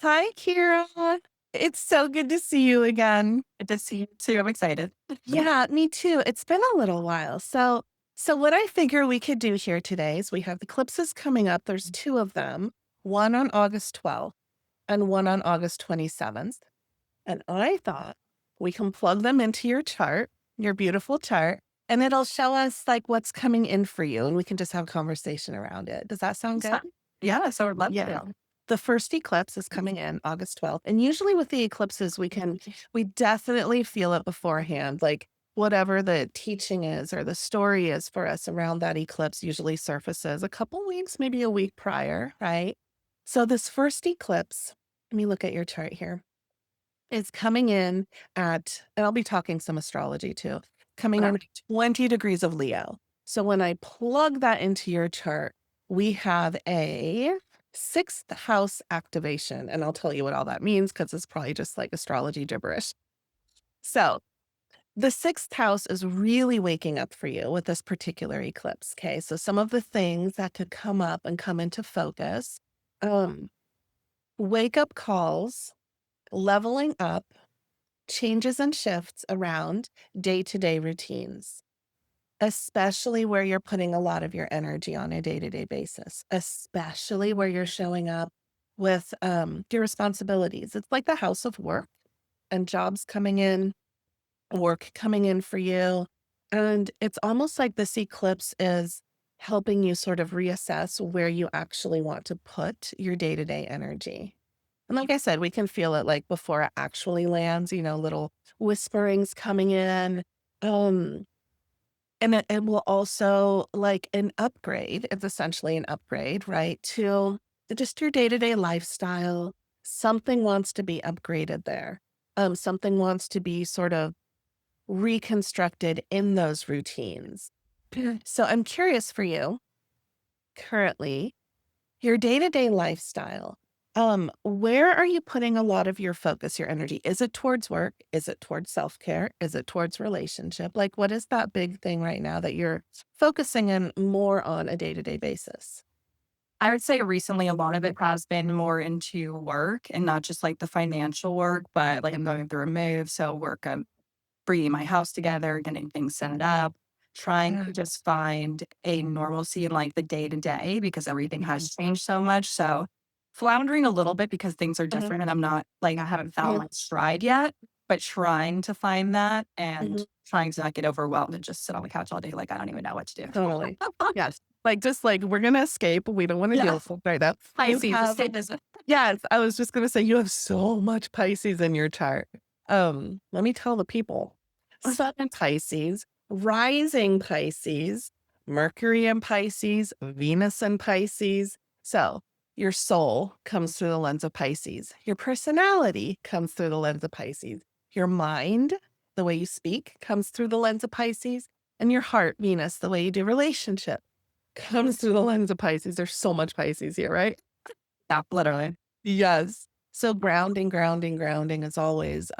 Hi, Kyra. It's so good to see you again. Good to see you too. I'm excited. Yeah, me too. It's been a little while. So what I figure we could do here today is we have eclipses coming up. There's two of them, one on August 12th and one on August 27th. And I thought we can plug them into your chart, your beautiful chart, and it'll show us like what's coming in for you. And we can just have a conversation around it. Does that sound So, good? yeah, so I'd love Yeah. to. The first eclipse is coming in August 12th. And usually with the eclipses, we definitely feel it beforehand. Like whatever the teaching is or the story is for us around that eclipse usually surfaces a couple weeks, maybe a week prior, right? So this first eclipse, let me look at your chart here, is coming in at, and I'll be talking some astrology too, coming Okay. in at 20 degrees of Leo. So when I plug that into your chart, we have a sixth house activation. And I'll tell you what all that means because it's probably just like astrology gibberish. So the sixth house is really waking up for you with this particular eclipse. Okay. So some of the things that could come up and come into focus, um, wake up calls, leveling up, changes and shifts around day to day routines, especially where you're putting a lot of your energy on a day to day basis, especially where you're showing up with your responsibilities. It's like the house of work and jobs coming in, work coming in for you. And it's almost like this eclipse is helping you sort of reassess where you actually want to put your day to day energy. And like I said, we can feel it like before it actually lands, little whisperings coming in. Um, and it will also like an upgrade. It's essentially an upgrade, right? To just your day-to-day lifestyle. Something wants to be upgraded there. Something wants to be sort of reconstructed in those routines. So I'm curious for you currently, your day-to-day lifestyle, where are you putting a lot of your focus, your energy? Is it towards work? Is it towards self-care? Is it towards relationship? Like, what is that big thing right now that you're focusing in more on a day-to-day basis? I would say recently a lot of it has been more into work and not just like the financial work, but like I'm going through a move. So work, I'm bringing my house together, getting things set up, trying Yeah. to just find a normalcy in like the day to day because everything has changed so much. So floundering a little bit because things are Mhm, different and I'm not like, I haven't found mhm, my stride yet, but trying to find that and mhm. trying to not get overwhelmed and just sit on the couch all day. Like, I don't even know what to do. Totally. Yes. Like, just like, we're gonna escape. We don't want to deal Yeah. with it right now. You Pisces, the have same as Yes, I was just gonna say you have so much Pisces in your chart. Let me tell the people. Sun in Pisces, rising Pisces, Mercury in Pisces, Venus in Pisces. So your soul comes through the lens of Pisces. Your personality comes through the lens of Pisces. Your mind, the way you speak, comes through the lens of Pisces. And your heart, Venus, the way you do relationship, comes through the lens of Pisces. There's so much Pisces here, right? yeah, literally. Yes. So grounding, grounding, grounding is always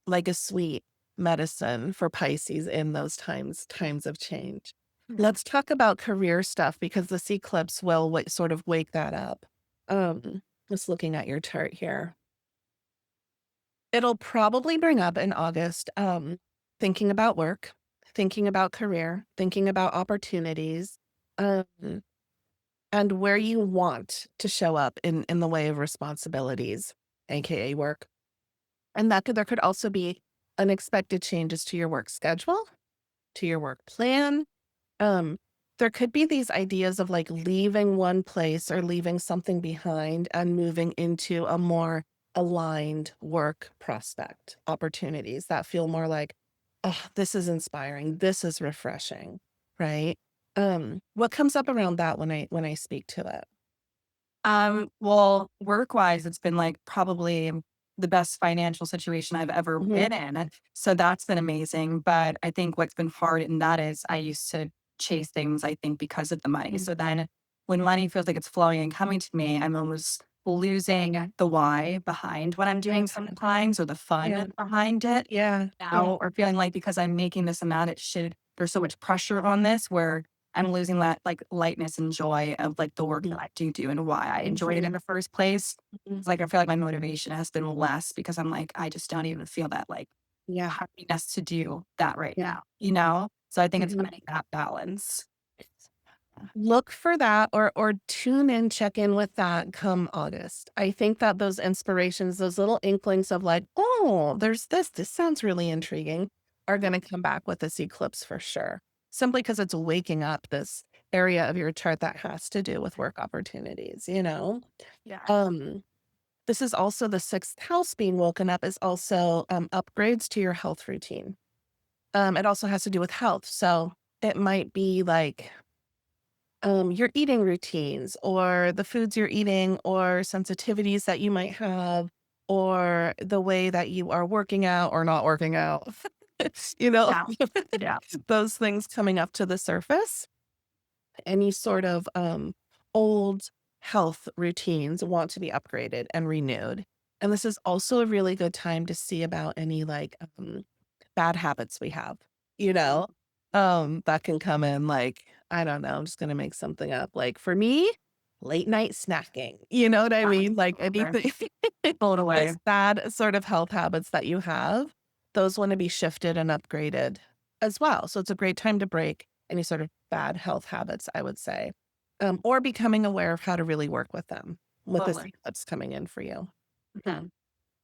like a sweet medicine for Pisces in those times of change. Let's talk about career stuff because this eclipse will sort of wake that up. Just looking at your chart here, it'll probably bring up in August, thinking about work, thinking about career, thinking about opportunities, um, and where you want to show up in the way of responsibilities, aka work. And there could also be unexpected changes to your work schedule, to your work plan. Um, there could be these ideas of like leaving one place or leaving something behind and moving into a more aligned work prospect, opportunities that feel more like, oh, this is inspiring, this is refreshing, right? What comes up around that when I speak to it? Well, work-wise, it's been like probably the best financial situation I've ever Mhm, been in. So that's been amazing. But I think what's been hard in that is I used to chase things, I think, because of the money. mhm. So then when money feels like it's flowing and coming to me, I'm almost losing the why behind what I'm doing sometimes or the Yeah, fun behind it yeah, yeah. now, or feeling like because I'm making this amount, it should, there's so much pressure on this where I'm losing that like lightness and joy of like the work that Mhm, I do and why I enjoyed it in mhm, the first place. mhm. It's like I feel like my motivation has been less because I'm like, I just don't even feel that like Yeah, happiness to do that right yeah. now, you know? So I think it's Mhm. finding that balance. Look for that or tune in, check in with that come August. I think that those inspirations, those little inklings of like, "Oh, there's this sounds really intriguing," are gonna come back with this eclipse for sure. Simply because it's waking up this area of your chart that has to do with work opportunities, you know? Yeah. Um, this is also the 6th house being woken up is also, upgrades to your health routine. It also has to do with health, so it might be like your eating routines or the foods you're eating or sensitivities that you might have or the way that you are working out or not working out. you know, Yeah. Yeah. those things coming up to the surface. Any sort of old health routines want to be upgraded and renewed. And this is also a really good time to see about any like bad habits we have, you know, that can come in like, I don't know, I'm just gonna make something up. Like for me, late night snacking. You know what I Yeah. mean? Like Sure. anything Totally. those bad sort of health habits that you have, those want to be shifted and upgraded as well. So it's a great time to break any sort of bad health habits, I would say. Or becoming aware of how to really work with them with this Totally. that's coming in for you. Mhm.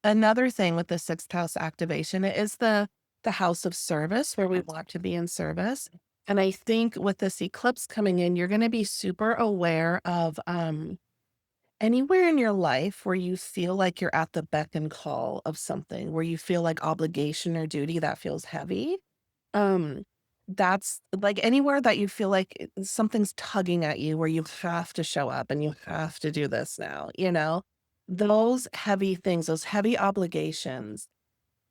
Another thing with the 6th house activation is the house of service where we want to be in service. And I think with this eclipse coming in, you're going to be super aware of anywhere in your life where you feel like you're at the beck and call of something, where you feel like obligation or duty that feels heavy. Um that's like anywhere that you feel like something's tugging at you where you have to show up and you have to do this now, you know? Those heavy things, those heavy obligations,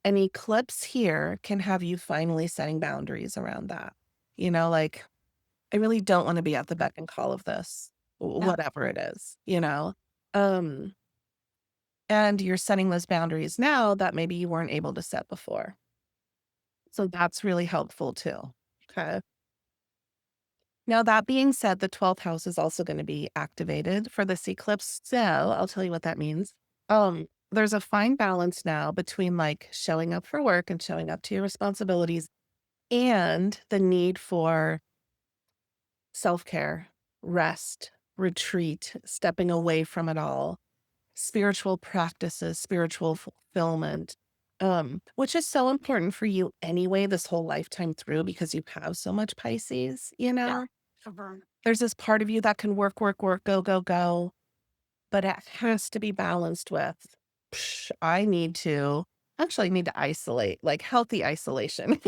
an eclipse here can have you finally setting boundaries around that. You know, like, I really don't want to be at the beck and call of this, Yeah. whatever it is, you know? Um, and you're setting those boundaries now that maybe you weren't able to set before. So that's really helpful too. Okay. Now, that being said, the 12th house is also going to be activated for this eclipse. So I'll tell you what that means. There's a fine balance now between like showing up for work and showing up to your responsibilities and the need for self care, rest, retreat, stepping away from it all, spiritual practices, spiritual fulfillment, which is so important for you anyway, this whole lifetime through because you have so much Pisces, you Yeah. know? Mhm. There's this part of you that can work, work, work, go, go, go, but it has to be balanced with, I need to actually need to isolate, like healthy isolation,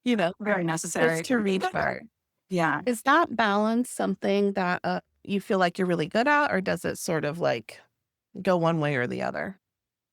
you know, Very just necessary. to recharge. Yeah. Is that balance something that you feel like you're really good at, or does it sort of like go one way or the other?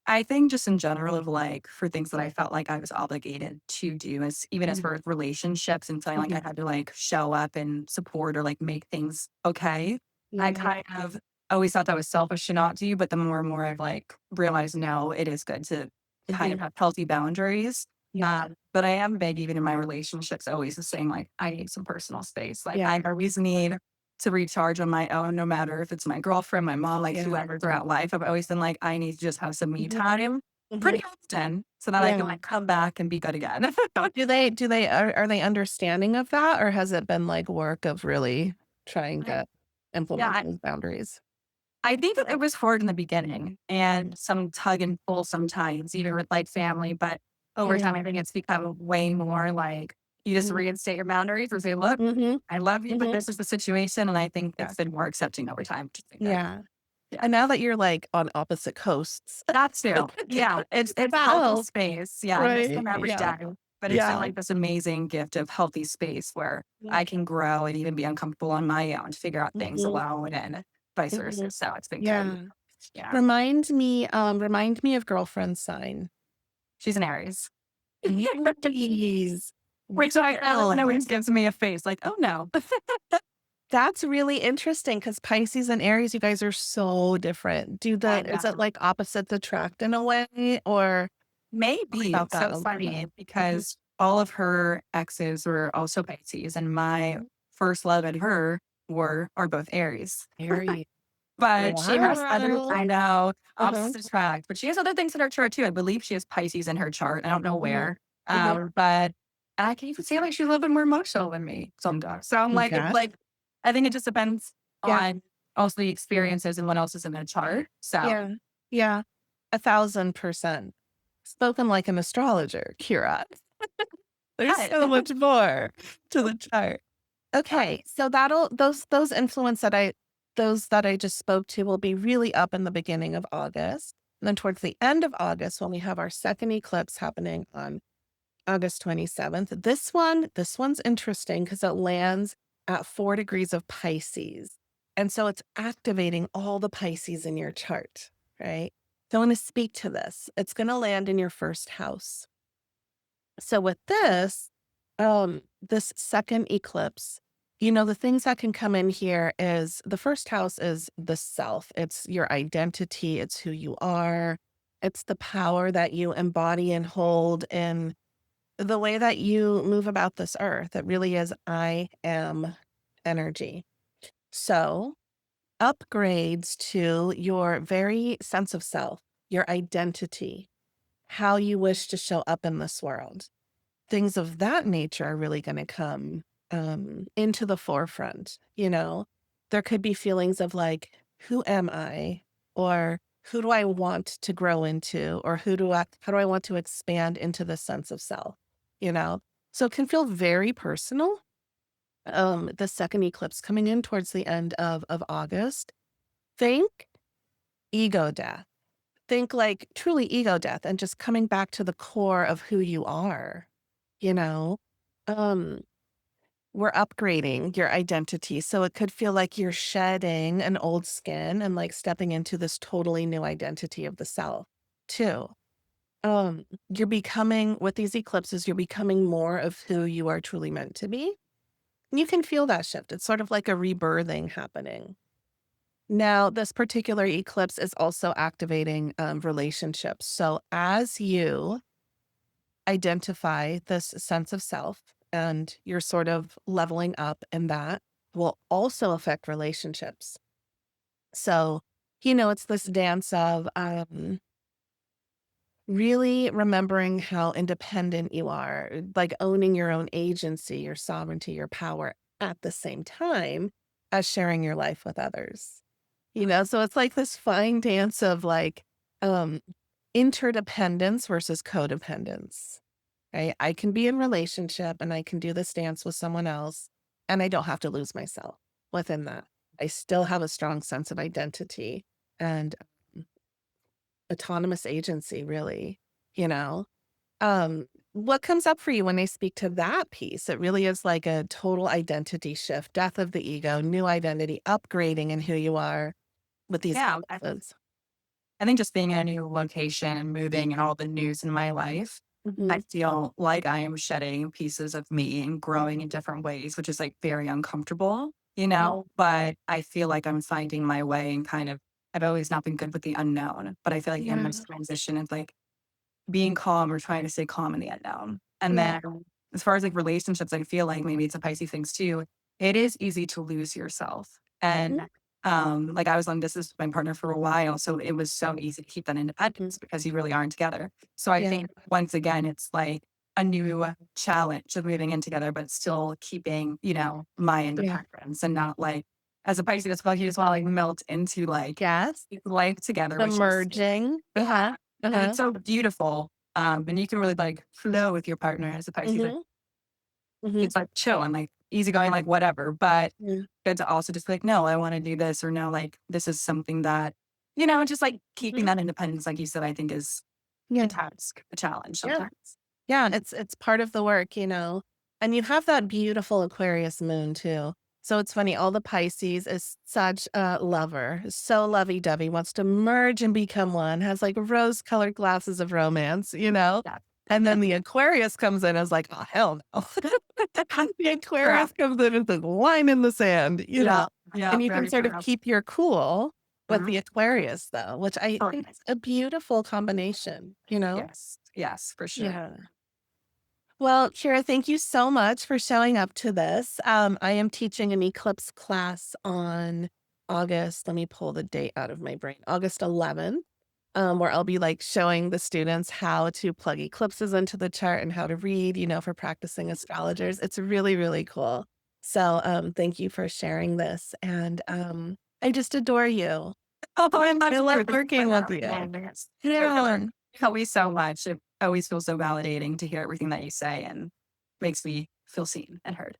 I think just in general of like for things that I felt like I was obligated to do as even as Mhm, far as relationships and feeling like I mhm. had to like show up and support or like make things okay. I Yeah. kind of always thought that was selfish to not do, but the more and more I've like realized no, it is good to kind of Mhm. have healthy boundaries. Yeah. But I am big even in my relationships, always the saying like I need some personal space. Like Yeah. I always need to recharge on my own, no matter if it's my girlfriend, my mom, like Yeah. whoever throughout life. I've always been like, I need to just have some me Mhm, time mhm. pretty often so that I can Yeah. like come back and be good again. Do they are they understanding of that, or has it been like work of really trying I- to implement yeah, those boundaries? I think that it was hard in the beginning and some tug and pull sometimes, even with like family. But over Mhm, time, I think it's become way more like you just mhm, reinstate your boundaries or say, look, mhm, I love you, but mhm. this is the situation. And I think Yeah. it's been more accepting over time, which is good. Yeah. Yeah. And now that you're like on opposite coasts, That too. Yeah. It's that healthy helps, space. Yeah. I miss right? them every Yeah. day. But it's been Yeah. like this amazing gift of healthy space where Mhm, I can grow and even be uncomfortable on my own to figure out things mhm, alone and vice versa. mhm. So it's been good. Yeah. Yeah. Remind me of girlfriend sign. She's an Aries. Jeez. Which I Well, always gives me a face like, oh no. that's really interesting because Pisces and Aries, you guys are so different. I Is it know. like opposites attract in a way, or talk Maybe. about It's so that a little bit? funny Mhm, because all of her exes were also Pisces and my first love and her are both Aries. Very But she has other wow. I know, Uh-huh. opposites attract, but she has other things in her chart too. I believe she has Pisces in her chart. I don't know Mhm. where. Mhm. But I can even see like she's a little bit more emotional than me sometimes. So I'm like, it's Yeah. like I think it just depends Yeah. on also the experiences and what else is in the chart. So Yeah. Yeah. 1,000%. Spoken like an astrologer, Kira. There's yeah, so much more to the chart. yeah, Okay, so that'll those influence that I just spoke to will be really up in the beginning of August. And then towards the end of August, when we have our second eclipse happening on August 27th, this one's interesting because it lands at 4 degrees of Pisces. And so it's activating all the Pisces in your chart, right? So I want to speak to this. It's going to land in your first house. So with this second eclipse, the things that can come in here is the first house is the self. It's your identity. It's who you are. It's the power that you embody and hold in the way that you move about this earth. It really is I am energy. So upgrades to your very sense of self, your identity, how you wish to show up in this world, things of that nature are really going to come into the forefront. There could be feelings of like, who am I? Or who do I want to grow into? Or how do I want to expand into the sense of self? You know? So it can feel very personal. The second eclipse coming in towards the end of August. Think ego death. Think like truly ego death and just coming back to the core of who you are, you know? Um, we're upgrading your identity. So it could feel like you're shedding an old skin and like stepping into this totally new identity of the self too. You're becoming with these eclipses, you're becoming more of who you are truly meant to be. And you can feel that shift. It's sort of like a rebirthing happening. Now, this particular eclipse is also activating relationships. So, as you identify this sense of self and you're sort of leveling up in that, will also affect relationships. So, it's this dance of really remembering how independent you are, like owning your own agency, your sovereignty, your power at the same time as sharing your life with others. So it's like this fine dance of like um interdependence versus codependence. Right? I can be in relationship and I can do this dance with someone else and I don't have to lose myself within that. I still have a strong sense of identity and autonomous agency, really, you know? What comes up for you when they speak to that piece? It really is like a total identity shift, death of the ego, new identity, upgrading in who you are with these yeah. eclipses. I think just being in a new location and moving and all the news in my life, I Mhm. feel like I am shedding pieces of me and growing in different ways, which is like very uncomfortable, Yeah. but I feel like I'm finding my way and kind of, I've always not been good with the unknown, but I feel like in Yeah. this transition, it's like being calm or trying to stay calm in the unknown. And Yeah. then as far as like relationships, I feel like maybe it's a Pisces things too. It is easy to lose yourself. Mhm. And like I was long distance with my partner for a while. So it was so easy to keep that Mhm. independence because you really aren't together. So I Yeah. think once again, it's like a new challenge of moving in together, but still keeping, my Yeah. independence and not like as a Pisces, it's like you just want to like melt into like Yes. life together, The which is merging. uh-huh. And Uh-huh. it's so beautiful. And you can really like flow with your partner as a Pisces. Like, Mhm. Mhm. it's like chill and like easygoing, like whatever. But Yeah. good to also just be like, no, I want to do this, or no, like this is something that, just like keeping Mhm. that independence, like you said, I think is a Yeah. task, a challenge Yeah. sometimes. Yeah, it's part of the work. And you have that beautiful Aquarius moon too. So it's funny, all the Pisces is such a lover, so lovey-dovey, wants to merge and become one, has like rose-colored glasses of romance. Yeah. And then the Aquarius comes in as like, oh hell no. The Yeah. Aquarius comes in as the line in the sand. Yeah. Yeah. And you can Very sort of true. keep your cool with Mhm. the Aquarius though, which I think Okay. is a beautiful combination. Yes. Yes, for sure. Yeah. Well, Kira, thank you so much for showing up to this. I am teaching an eclipse class on August. Let me pull the date out of my brain. August 11th, where I'll be like showing the students how to plug eclipses into the chart and how to read, for practicing astrologers. It's really, really cool. So, thank you for sharing this. And I just adore you. Oh, I I love love working with you. Yeah. always so much. It always feels so validating to hear everything that you say and makes me feel seen and heard.